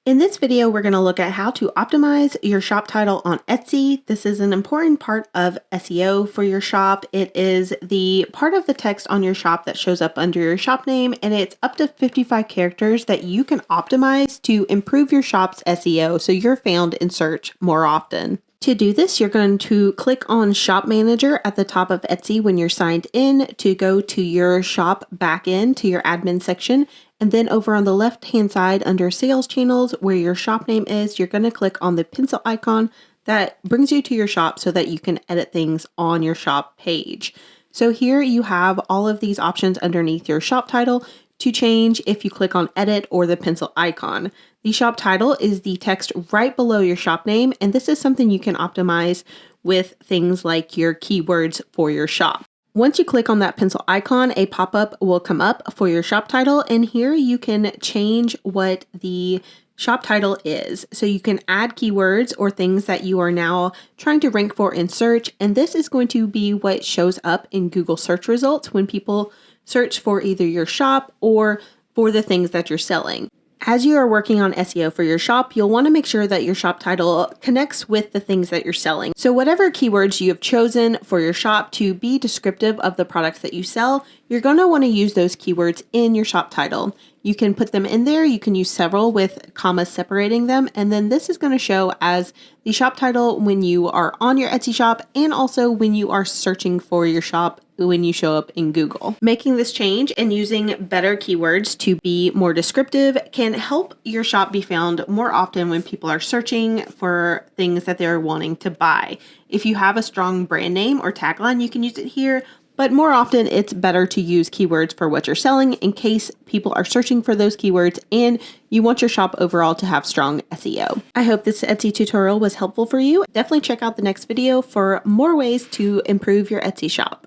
In this video, we're going to look at how to optimize your shop title on Etsy. This is an important part of SEO for your shop. It is the part of the text on your shop that shows up under your shop name, and it's up to 55 characters that you can optimize to improve your shop's SEO so you're found in search more often. To do this, you're going to click on Shop Manager at the top of Etsy when you're signed in to go to your shop backend to your admin section. And then over on the left-hand side under Sales Channels where your shop name is, you're going to click on the pencil icon that brings you to your shop so that you can edit things on your shop page. So here you have all of these options underneath your shop title to change if you click on edit or the pencil icon. The shop title is the text right below your shop name, and this is something you can optimize with things like your keywords for your shop. Once you click on that pencil icon, a pop-up will come up for your shop title, and here you can change what the shop title is. So you can add keywords or things that you are now trying to rank for in search, and this is going to be what shows up in Google search results when people search for either your shop or for the things that you're selling. As you are working on SEO for your shop, you'll want to make sure that your shop title connects with the things that you're selling. So whatever keywords you have chosen for your shop to be descriptive of the products that you sell, you're going to want to use those keywords in your shop title. You can put them in there. You can use several with commas separating them. And then this is going to show as the shop title when you are on your Etsy shop and also when you are searching for your shop when you show up in Google. Making this change and using better keywords to be more descriptive can help your shop be found more often when people are searching for things that they're wanting to buy. If you have a strong brand name or tagline, you can use it here. But more often, it's better to use keywords for what you're selling in case people are searching for those keywords and you want your shop overall to have strong SEO. I hope this Etsy tutorial was helpful for you. Definitely check out the next video for more ways to improve your Etsy shop.